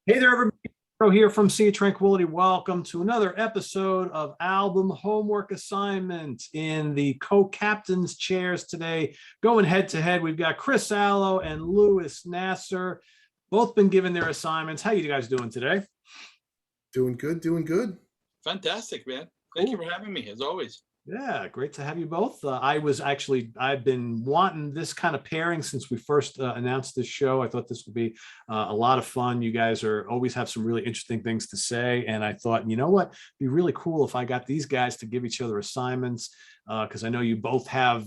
Hey there, everybody. Pro here from Sea of Tranquility. Welcome to another episode of Album Homework Assignment in the co-captain's chairs today. Going head to head, we've got Chris Allo and Louis Nasser. Both been given their assignments. How you guys doing today? Doing good, doing good. Fantastic, man. Thank you for having me, as always. Yeah, great to have you both. I've been wanting this kind of pairing since we first announced this show. I thought this would be a lot of fun. You guys always have some really interesting things to say. And I thought, you know what, it'd be really cool if I got these guys to give each other assignments because I know you both have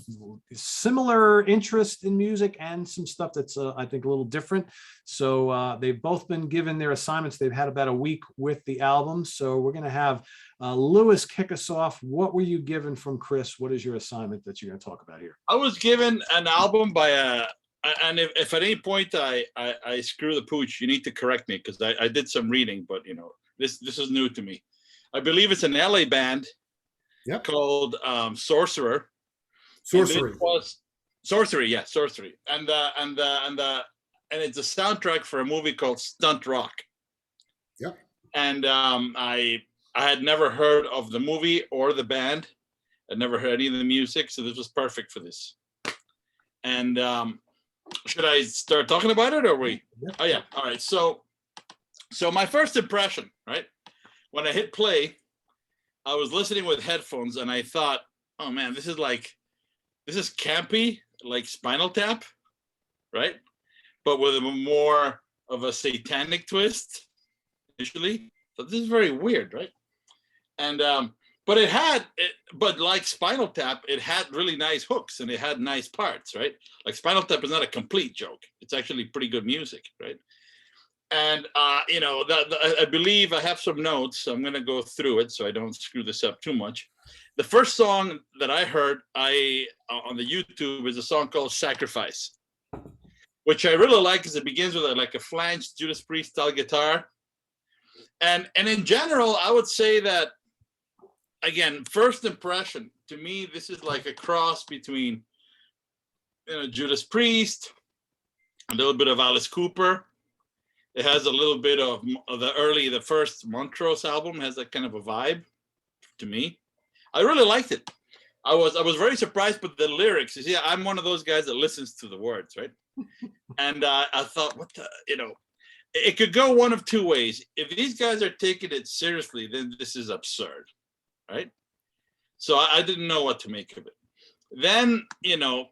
similar interest in music and some stuff that's, I think, a little different. So they've both been given their assignments. They've had about a week with the album. So we're going to have Louis, kick us off. What were you given from Chris? What is your assignment that you're going to talk about here? I was given an album by and if at any point I screw the pooch, you need to correct me because I did some reading, but you know, this is new to me. I believe it's an LA band called Sorcerer. Sorcery. Sorcery, yeah, Sorcery. And it's a soundtrack for a movie called Stunt Rock. Yep. And I had never heard of the movie or the band. I'd never heard any of the music, so this was perfect for this. And should I start talking about it, or we? Yeah. Oh yeah, all right. So my first impression, right? When I hit play, I was listening with headphones, and I thought, oh man, this is campy, like Spinal Tap, right? But with a more of a satanic twist, initially. So this is very weird, right? And but like Spinal Tap, it had really nice hooks and it had nice parts, right? Like Spinal Tap is not a complete joke; it's actually pretty good music, right? And you know, I believe I have some notes, so I'm going to go through it so I don't screw this up too much. The first song that I heard on the YouTube is a song called "Sacrifice," which I really like because it begins with a flanged Judas Priest style guitar. And in general, I would say that, again, first impression, to me, this is like a cross between, you know, Judas Priest, a little bit of Alice Cooper. It has a little bit of the first Montrose album has that kind of a vibe to me. I really liked it. I was very surprised with the lyrics. You see, I'm one of those guys that listens to the words, right? And I thought, what the, you know, it could go one of two ways. If these guys are taking it seriously, then this is absurd, right? So I didn't know what to make of it. Then, you know,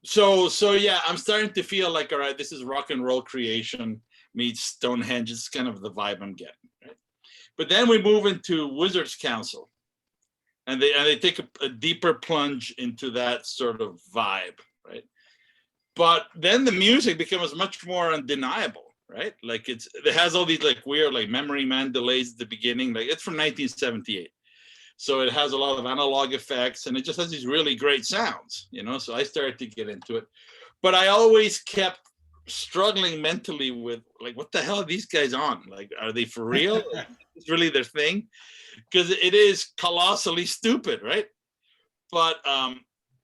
so yeah, I'm starting to feel like, all right, this is rock and roll creation meets Stonehenge. It's kind of the vibe I'm getting, right? But then we move into Wizard's Council, and they take a deeper plunge into that sort of vibe, right? But then the music becomes much more undeniable, right? Like it has all these like weird like Memory Man delays at the beginning. Like it's from 1978. So it has a lot of analog effects and it just has these really great sounds, you know? So I started to get into it. But I always kept struggling mentally with like, what the hell are these guys on? Like, are they for real? It's really their thing? Because it is colossally stupid, right? But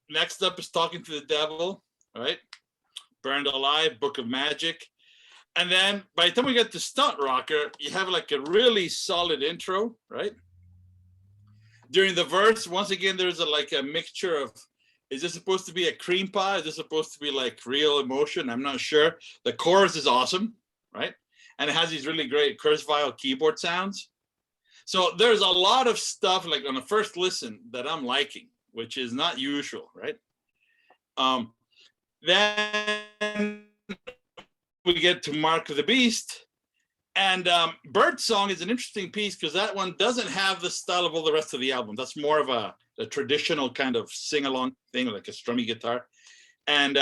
next up is Talking to the Devil, right? Burned Alive, Book of Magic. And then by the time we get to Stunt Rocker, you have like a really solid intro, right? During the verse, once again, there's a mixture of, is this supposed to be a cream pie? Is this supposed to be like real emotion? I'm not sure. The chorus is awesome, right? And it has these really great Kurzweil keyboard sounds. So there's a lot of stuff like on the first listen that I'm liking, which is not usual, right? Then we get to Mark of the Beast. And Bird Song is an interesting piece because that one doesn't have the style of all the rest of the album. That's more of a traditional kind of sing-along thing, like a strummy guitar. And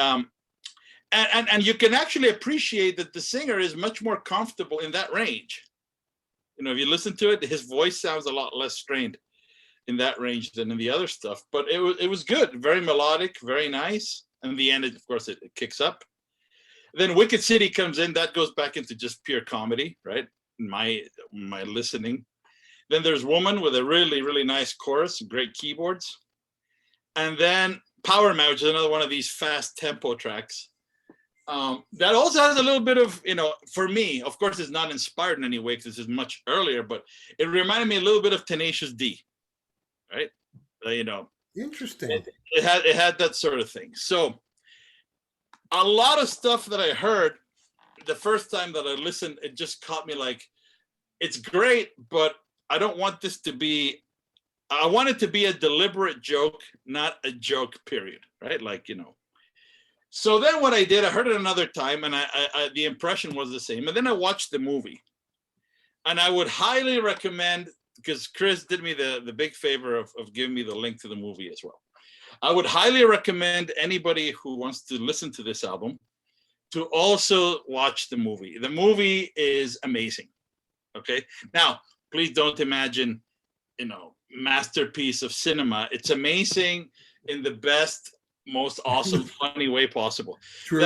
you can actually appreciate that the singer is much more comfortable in that range. You know, if you listen to it, his voice sounds a lot less strained in that range than in the other stuff. But it was good, very melodic, very nice. And in the end, of course, it kicks up. Then Wicked City comes in. That goes back into just pure comedy, right? My listening. Then there's Woman with a really, really nice chorus, great keyboards. And then Power Man, which is another one of these fast tempo tracks. That also has a little bit of, for me, of course, it's not inspired in any way because this is much earlier, but it reminded me a little bit of Tenacious D, right? Interesting. It had that sort of thing. So a lot of stuff that I heard the first time that I listened, it just caught me like, it's great, but I don't want this to be, I want it to be a deliberate joke, not a joke, period, right? Like, So then what I did, I heard it another time, and I the impression was the same. And then I watched the movie. And I would highly recommend, because Chris did me the big favor of giving me the link to the movie as well. I would highly recommend anybody who wants to listen to this album to also watch the movie. The movie is amazing. Okay. Now, please don't imagine, masterpiece of cinema. It's amazing in the best, most awesome, funny way possible. True.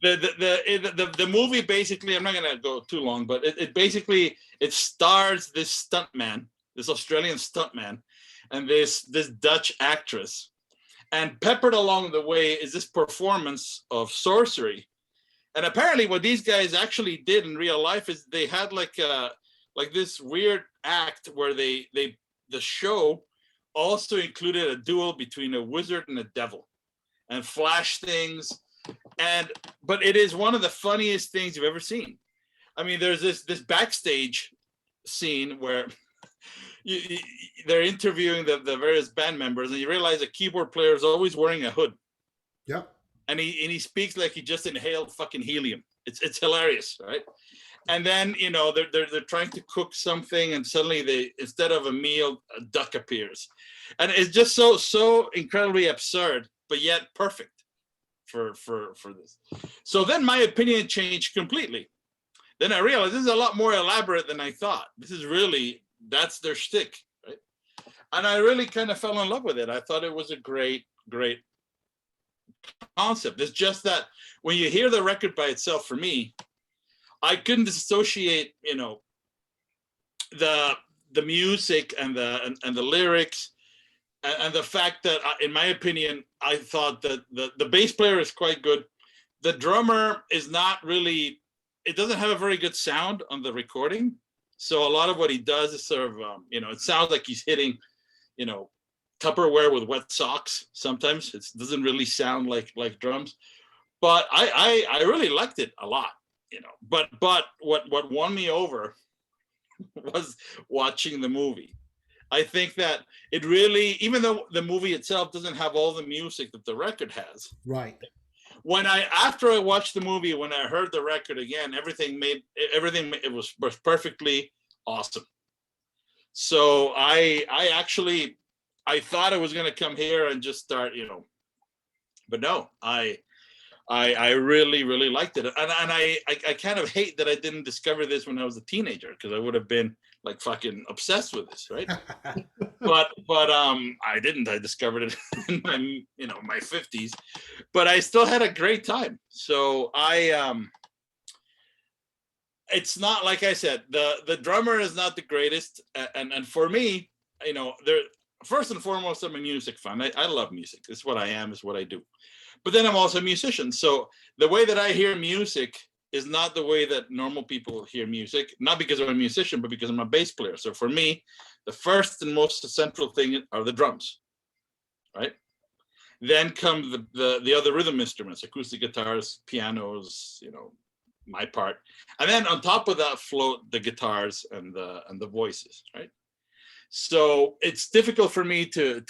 The movie basically, I'm not gonna go too long, but it basically stars this stuntman, this Australian stuntman, and this Dutch actress, and peppered along the way is this performance of Sorcery. And apparently, what these guys actually did in real life is they had like this weird act where the show also included a duel between a wizard and a devil, and flash things. But it is one of the funniest things you've ever seen. I mean, there's this backstage scene where they're interviewing the various band members, and you realize the keyboard player is always wearing a hood. Yep. And he speaks like he just inhaled fucking helium. It's hilarious, right? And then they're trying to cook something, and suddenly instead of a meal, a duck appears, and it's just so incredibly absurd, but yet perfect for this. So then my opinion changed completely. Then I realized this is a lot more elaborate than I thought. That's their shtick, right? And I really kind of fell in love with it. I thought it was a great concept. It's just that when you hear the record by itself, for me, I couldn't dissociate, the music and the lyrics, and the fact that, in my opinion, I thought that the bass player is quite good. The drummer is not really, it doesn't have a very good sound on the recording. So a lot of what he does is sort of, it sounds like he's hitting, Tupperware with wet socks. Sometimes it doesn't really sound like drums, but I really liked it a lot, But what won me over was watching the movie. I think that it really, even though the movie itself doesn't have all the music that the record has, Right. After I watched the movie, when I heard the record again, everything was perfectly awesome. So I thought I was going to come here and just start, but no, I really, really liked it. And I kind of hate that I didn't discover this when I was a teenager, because I would have been like fucking obsessed with this, right? but I didn't. I discovered it in my 50s, but I still had a great time. So it's not, like I said, the drummer is not the greatest, and for me, first and foremost, I'm a music fan. I love music. It's what I am. It's what I do. But then I'm also a musician. So the way that I hear music is not the way that normal people hear music, not because I'm a musician, but because I'm a bass player. So for me, the first and most central thing are the drums, right? Then come the other rhythm instruments, acoustic guitars, pianos, my part. And then on top of that float the guitars and the voices, right? So it's difficult for me to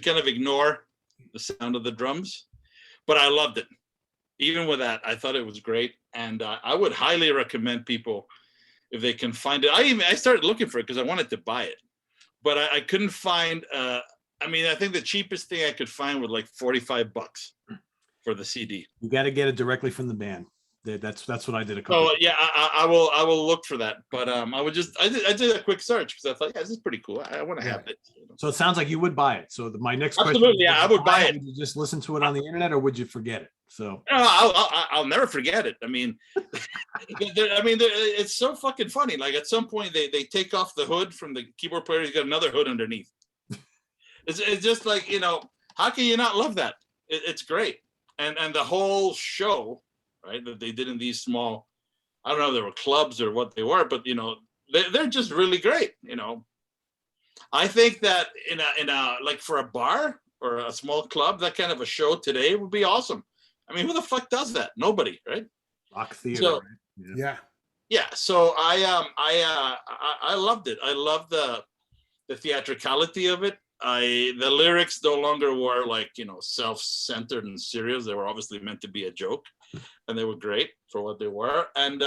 kind of ignore the sound of the drums, but I loved it. Even with that, I thought it was great, and I would highly recommend people, if they can find it. I started looking for it because I wanted to buy it, but I couldn't find. I think the cheapest thing I could find was like $45 for the CD. You got to get it directly from the band. That's what I did a couple. Oh yeah, I will look for that. But I did a quick search because I thought, yeah, this is pretty cool. I want to have it. So it sounds like you would buy it. So my next Absolutely, question, yeah, I would buy it. Would you just listen to it on the internet, or would you forget it? So no, I'll never forget it. I mean, it's so fucking funny. Like at some point they take off the hood from the keyboard player. He's got another hood underneath. It's just like, how can you not love that? It's great. And the whole show right? That they did in these small, I don't know if they were clubs or what they were, but they're just really great. I think that in a like for a bar or a small club, that kind of a show today would be awesome. I mean, who the fuck does that? Nobody, right? Rock theater, So, right? Yeah. So I loved it. I loved the theatricality of it. The lyrics no longer were like self-centered and serious. They were obviously meant to be a joke, and they were great for what they were. And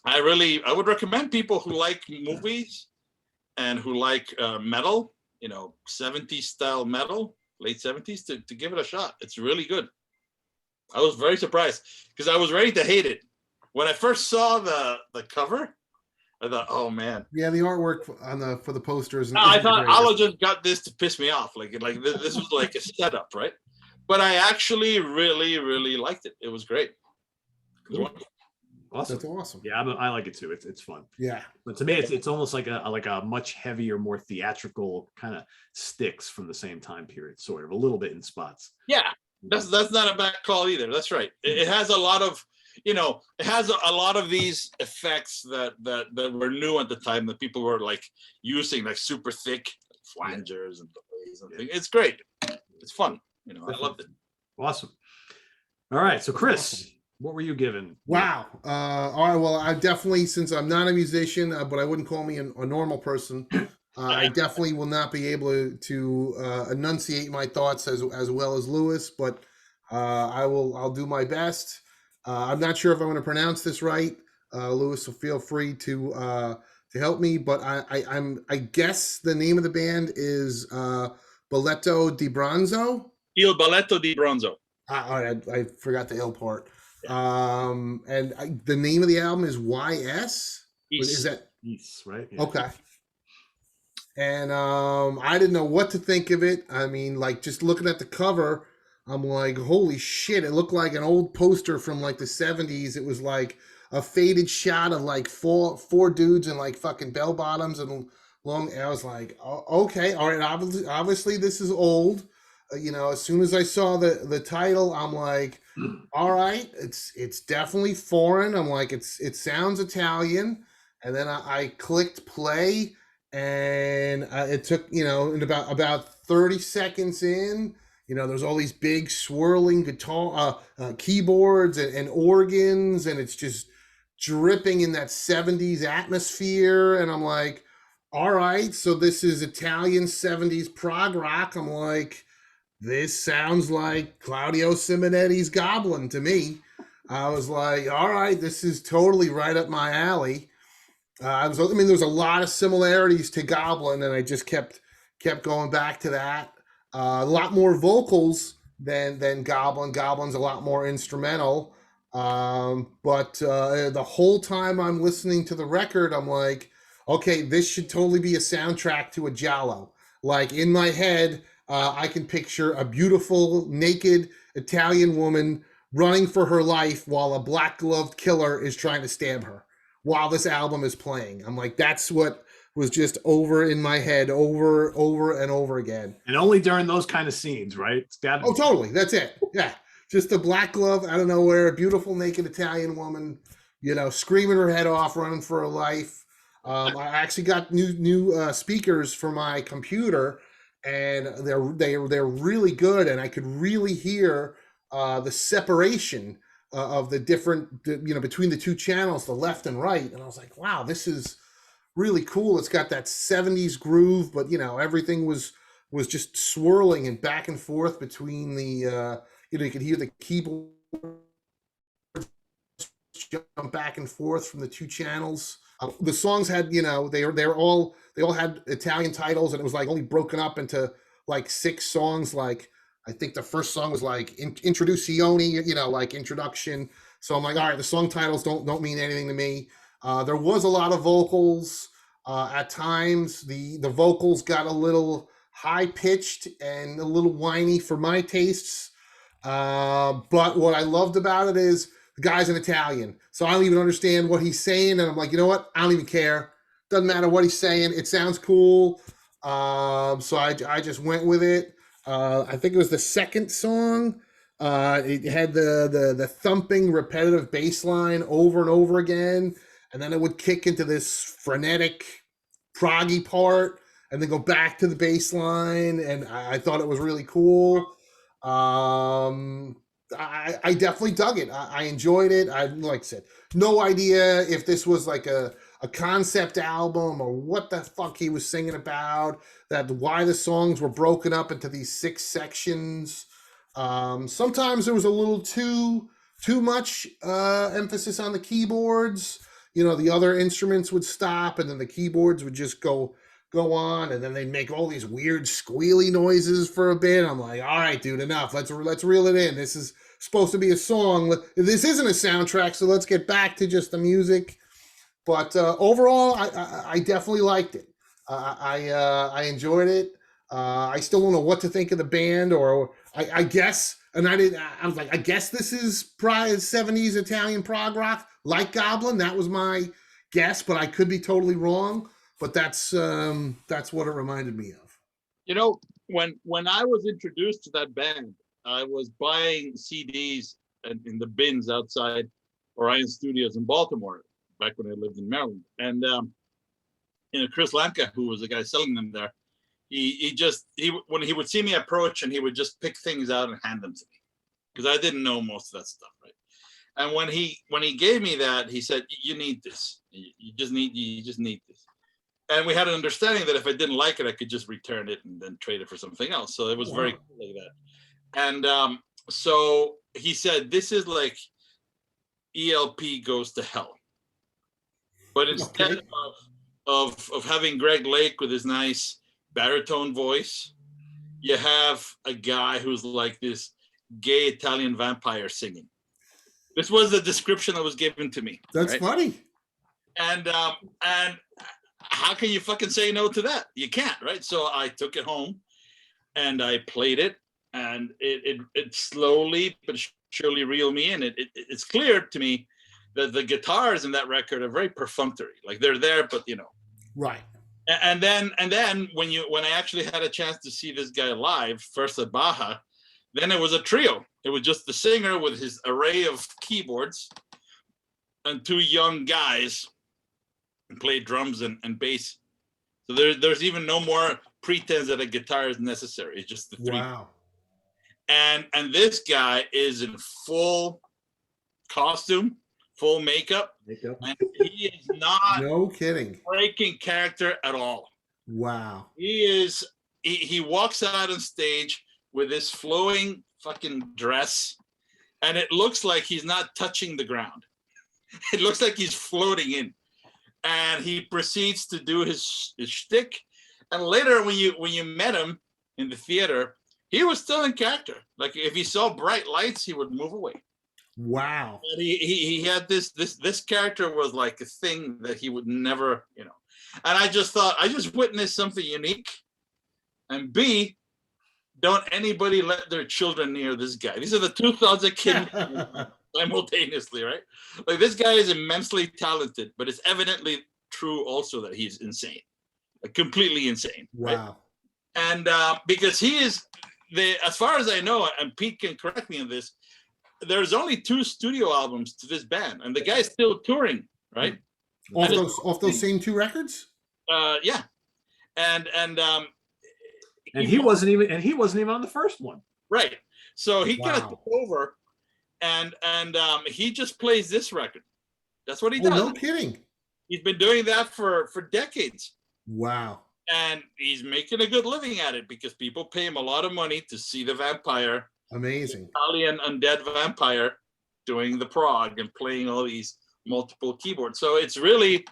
I would recommend people who like movies and who like metal, 70s style metal, late 70s, to give it a shot. It's really good. I was very surprised because I was ready to hate it. When I first saw the cover, I thought, oh man. Yeah, the artwork for the posters. I thought Alo just got this to piss me off. Like this was like a setup, right? But I actually really, really liked it. It was great. Cool. Awesome. That's awesome. Yeah, I like it too. It's fun. Yeah. But to me, it's almost like a much heavier, more theatrical kind of sticks from the same time period, sort of a little bit in spots. Yeah, that's not a bad call either. That's right. It has a lot of these effects that were new at the time that people were like using, like super thick flangers and things. It's great. It's fun. I loved it. Awesome. All right, so Chris, what were you given? Wow. All right. Well, I definitely, since I'm not a musician, but I wouldn't call me a normal person. I definitely will not be able to enunciate my thoughts as well as Lewis, but I'll do my best. I'm not sure if I'm going to pronounce this right. Lewis, so feel free to help me. But I guess the name of the band is Balletto di Bronzo. Il Balletto di Bronzo. All right, I forgot the L part. And the name of the album is YS. Is that Yes, right? Yeah. okay? And I didn't know what to think of it. I mean, like just looking at the cover, I'm like, holy shit! It looked like an old poster from like the '70s. It was like a faded shot of like four dudes in like fucking bell bottoms and long. I was like, oh, okay, all right. Obviously, this is old. As soon as I saw the title, I'm like, all right, it's definitely foreign. I'm like, it sounds Italian. And then I clicked play, and it took, in about 30 seconds in, there's all these big swirling guitar, keyboards and organs, and it's just dripping in that 70s atmosphere. And I'm like, all right, so this is Italian 70s prog rock. I'm like, this sounds like Claudio Simonetti's Goblin to me. I was like, all right, this is totally right up my alley. There's a lot of similarities to Goblin, and I just kept going back to that. A lot more vocals than Goblin. Goblin's a lot more instrumental. But the whole time I'm listening to the record, I'm like, okay, this should totally be a soundtrack to a giallo. Like in my head, I can picture a beautiful, naked Italian woman running for her life while a black-gloved killer is trying to stab her while this album is playing. I'm like, that's what was just over in my head over and over again. And only during those kind of scenes, right? It's got Oh, totally. That's it. Yeah. Just a black glove out of nowhere, a beautiful, naked Italian woman, screaming her head off, running for her life. I actually got new speakers for my computer, and they're really good, and I could really hear the separation of the different, between the two channels, the left and right. And I was like, wow, this is really cool. It's got that 70s groove, but everything was just swirling and back and forth between the you could hear the keyboard jump back and forth from the two channels. The songs had, they all had Italian titles, and it was like only broken up into like 6 songs. Like I think the first song was like Introduzione, like introduction. So I'm like, all right, the song titles don't mean anything to me. There was a lot of vocals. At times, the vocals got a little high pitched and a little whiny for my tastes. But what I loved about it is the guy's an Italian, so I don't even understand what he's saying. And I'm like, you know what? I don't even care. Doesn't matter what he's saying. It sounds cool. So I just went with it. I think it was the second song. It had the thumping, repetitive bass line over and over again, and then it would kick into this frenetic, proggy part, and then go back to the bass line. And I thought it was really cool. I definitely dug it. I enjoyed it. I like I said, no idea if this was like a concept album or what the fuck he was singing about. That why the songs were broken up into these 6 sections. Sometimes there was a little too much emphasis on the keyboards. You know, the other instruments would stop, and then the keyboards would just go on, and then they'd make all these weird squealy noises for a bit. I'm like, all right, dude, enough. Let's reel it in. This is supposed to be a song. This isn't a soundtrack, so let's get back to just the music. But overall, I definitely liked it. I enjoyed it. I still don't know what to think of the band, or I guess, and I was like, I guess this is probably 70s Italian prog rock, like Goblin. That was my guess, but I could be totally wrong. But that's what it reminded me of. You know, when I was introduced to that band, I was buying CDs in the bins outside Orion Studios in Baltimore back when I lived in Maryland. And Chris Lamka, who was the guy selling them there, he when he would see me approach, and he would just pick things out and hand them to me, because I didn't know most of that stuff, right? And when he gave me that, he said, "You need this. You just need this." And we had an understanding that if I didn't like it, I could just return it and then trade it for something else. So it was very cool like that. And so he said, "This is like ELP Goes to Hell, but instead of having Greg Lake with his nice baritone voice, you have a guy who's like this gay Italian vampire singing." This was the description that was given to me. That's right? Funny. And how can you fucking say no to that? You can't, right? So I took it home and I played it, and it slowly but surely reeled me in. It's clear to me that the guitars in that record are very perfunctory. Like, they're there, but you know. Right. And then when I actually had a chance to see this guy live, first at Baja, then it was a trio. It was just the singer with his array of keyboards and 2 young guys who played drums and bass. So there's even no more pretense that a guitar is necessary. It's just the 3. Wow. And this guy is in full costume, full makeup. And he is not no kidding breaking character at all. Wow. He walks out on stage with this flowing fucking dress, and it looks like he's not touching the ground. It looks like he's floating in, and he proceeds to do his shtick. And later, when you met him in the theater, he was still in character. Like, if he saw bright lights, he would move away. Wow. And he had this character was like a thing that he would never, you know. And I just thought, I just witnessed something unique. And B, don't anybody let their children near this guy. These are the 2 thoughts that came simultaneously, right? Like, this guy is immensely talented, but it's evidently true also that he's insane, like completely insane. Wow. Right? And because he is as far as I know, and Pete can correct me on this, there's only 2 studio albums to this band, and the guy's still touring, right? Off those same 2 records? Yeah. And he wasn't even on the first one. Right. So he kind of took over, and he just plays this record. That's what he does. No kidding. He's been doing that for decades. Wow. And he's making a good living at it because people pay him a lot of money to see the vampire. Amazing. Italian undead vampire doing the prog and playing all these multiple keyboards. So it's really,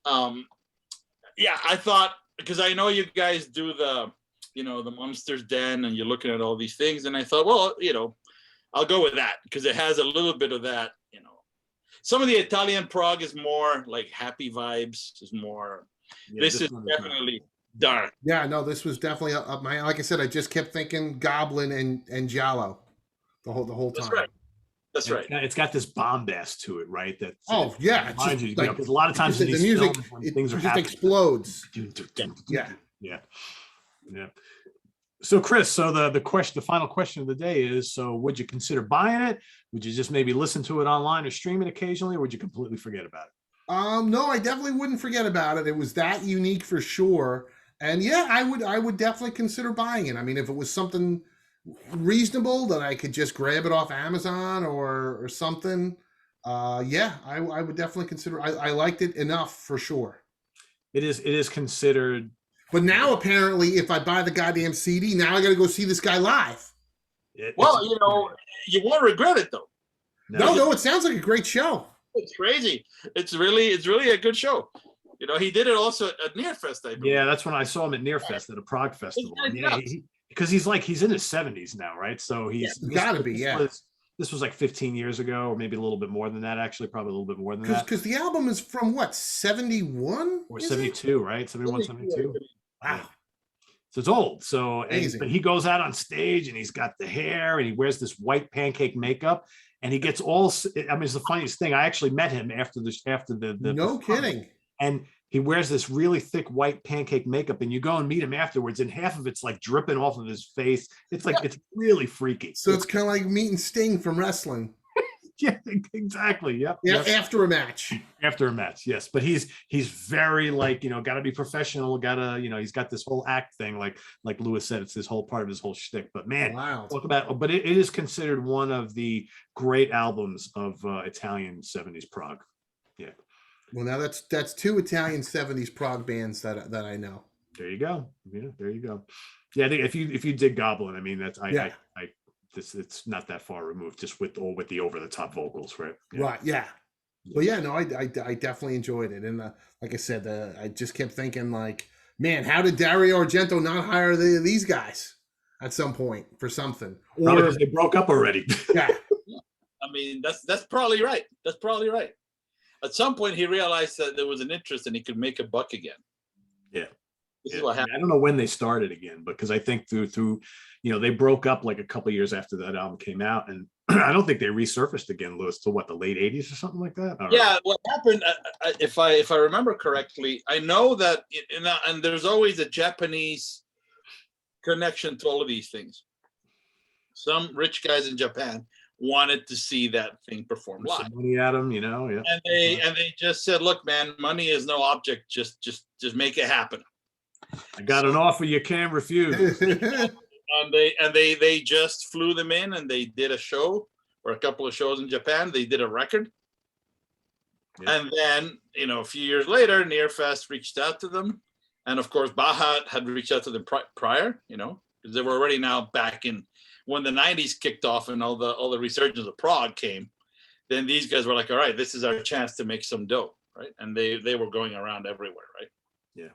I thought, because I know you guys do the Monsters Den, and you're looking at all these things, and I thought, well, I'll go with that because it has a little bit of that. Some of the Italian prog is more like happy vibes. Is more. Yeah, this is definitely dark. Yeah, no, this was definitely up my. Like I said, I just kept thinking Goblin and Giallo the whole time. That's right. It's got this bombast to it, right? That because a lot of times the music, things are just happening, explodes. Yeah. So Chris, so the final question of the day is, so would you consider buying it? Would you just maybe listen to it online or stream it occasionally, or would you completely forget about it? No, I definitely wouldn't forget about it. It was that unique for sure. And yeah, I would definitely consider buying it. I mean, if it was something reasonable that I could just grab it off Amazon or something, yeah, I would definitely consider. I liked it enough for sure. It is considered. But now apparently, if I buy the goddamn CD, now I got to go see this guy live. Well, you won't regret it though. No, it sounds like a great show. It's crazy. It's really a good show. He did it also at Nearfest, I believe. Yeah, that's when I saw him at Nearfest at a Prague festival. Yeah, because he's in his 70s now, right? So he's got to be. Yeah. This was like 15 years ago, or maybe a little bit more than that, actually, probably a little bit more than that. Because the album is from what, 71? Or 72, right? 71, 72. Wow. Yeah. So it's old. So, Amazing. but he goes out on stage and he's got the hair and he wears this white pancake makeup and he gets all, I mean, it's the funniest thing. I actually met him after the No kidding. And he wears this really thick white pancake makeup and you go and meet him afterwards and half of it's like dripping off of his face. It's like, it's really freaky. So it's kind of like meeting Sting from wrestling. Yeah, exactly. Yep. Yeah, after a match. After a match, yes. But he's very like, got to be professional, gotta, he's got this whole act thing, like Lewis said, it's this whole part of his whole shtick. But man, wow. Talk about, but it is considered one of the great albums of Italian 70s Prague. Yeah. Well, now that's two Italian 70s Prague bands that I know. There you go. Yeah, there you go. Yeah, I think if you dig Goblin, I mean that's it's not that far removed, just with the over the top vocals, right? Yeah. Right. Yeah. But yeah, no, I definitely enjoyed it, and like I said, I just kept thinking, like, man, how did Dario Argento not hire these guys at some point for something? Probably because they broke up already. Yeah. I mean, that's probably right. That's probably right. At some point, he realized that there was an interest and he could make a buck again. Yeah. This is what happened. I don't know when they started again, because I think through they broke up like a couple of years after that album came out, and I don't think they resurfaced again, Lewis, till what, the late 80s or something like that. Yeah, what happened? If I remember correctly, I know that and there's always a Japanese connection to all of these things. Some rich guys in Japan wanted to see that thing perform live. Some money at them, yeah. And they just said, "Look, man, money is no object. Just make it happen." I got an offer you can't refuse. And they just flew them in and they did a show or a couple of shows in Japan. They did a record. Yeah. And then, a few years later, Nearfest reached out to them. And of course, Baja had reached out to them prior, because they were already now back in when the 90s kicked off and all the resurgence of Prague came. Then these guys were like, all right, this is our chance to make some dough, right? And they were going around everywhere, right? Yeah.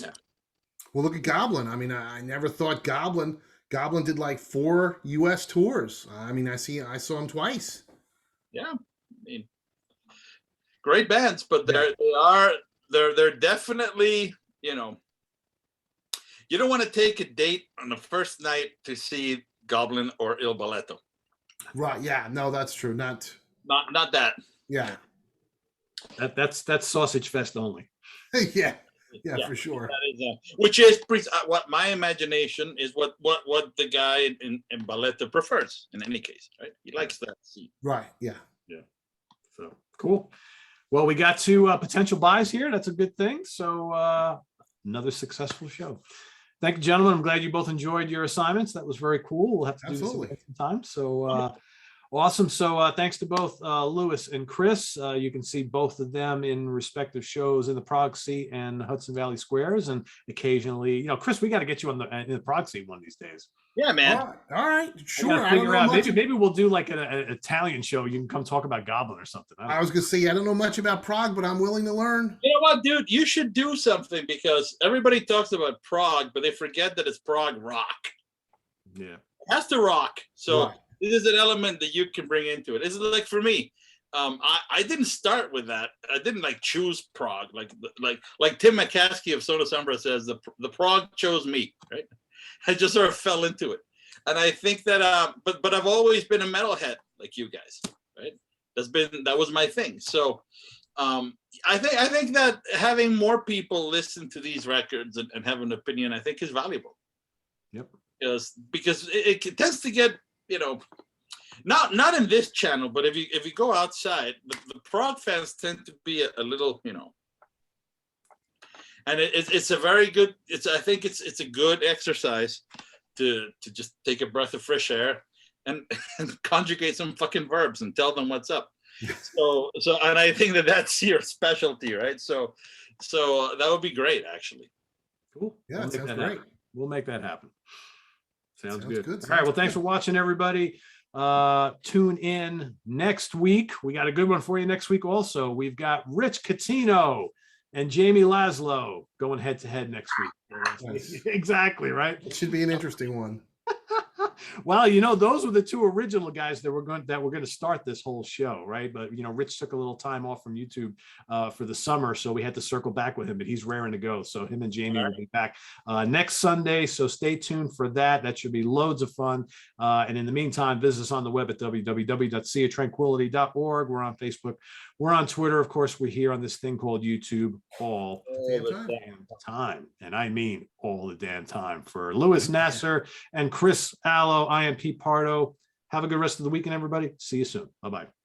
Yeah. Well, look at Goblin. I mean, I never thought Goblin did like 4 U.S. tours. I mean, I saw him twice. Yeah, I mean, great bands, but they're definitely, you don't want to take a date on the first night to see Goblin or Il Balletto. Right. Yeah. No, that's true. Not that. Yeah. That's Sausage Fest only. Yeah. Yeah, for sure. Which is what my imagination is. What the guy in Balletto prefers. In any case, right? He likes that scene. Right. Yeah. Yeah. So cool. Well, we got 2 potential buys here. That's a good thing. So another successful show. Thank you, gentlemen. I'm glad you both enjoyed your assignments. That was very cool. We'll have to do this again sometime. So awesome. So thanks to both Lewis and Chris. You can see both of them in respective shows in the Prague Seat and Hudson Valley Squares, and occasionally, Chris, we got to get you in the Prague Seat one of these days. Yeah, man. All right. Sure. I don't know much. Maybe we'll do like an Italian show. You can come talk about Goblin or something. I was gonna say I don't know much about Prague, but I'm willing to learn. You know what, dude? You should do something, because everybody talks about Prague, but they forget that it's Prague rock. Yeah, it has to rock. So. Right. This is an element that you can bring into it. It's like, for me, I didn't start with that. I didn't choose Prague. Like Tim McCaskey of Soda Sombra says, the Prague chose me, right? I just sort of fell into it. And I think that, but I've always been a metalhead like you guys, right? That was my thing. So I think that having more people listen to these records and have an opinion, I think, is valuable. Yep. because it tends to get, you know, not in this channel, but if you go outside, the prog fans tend to be a little, you know, and it's a very good, I think it's a good exercise to just take a breath of fresh air and conjugate some fucking verbs and tell them what's up. So and I think that's your specialty, right? So that would be great, actually. Cool. Yeah, that sounds great. We'll make that happen. Sounds good. Sounds All right. Well, thanks good. for watching, everybody. Tune in next week. We got a good one for you next week. Also, we've got Rich Catino and Jamie Laszlo going head to head next week. Nice. Exactly, right? It should be an interesting one. Well, you know, those were the two original guys that were going to start this whole show, right? But you know, Rich took a little time off from YouTube for the summer, so we had to circle back with him. But he's raring to go. So him and Jamie will be back next Sunday. So stay tuned for that. That should be loads of fun. And in the meantime, visit us on the web at www.seaoftranquility.org. We're on Facebook. We're on Twitter. Of course, we're here on this thing called YouTube all the damn time. And I mean all the damn time. For Louis Nasser and Chris Allo, I am Pete Pardo. Have a good rest of the weekend, everybody. See you soon. Bye-bye.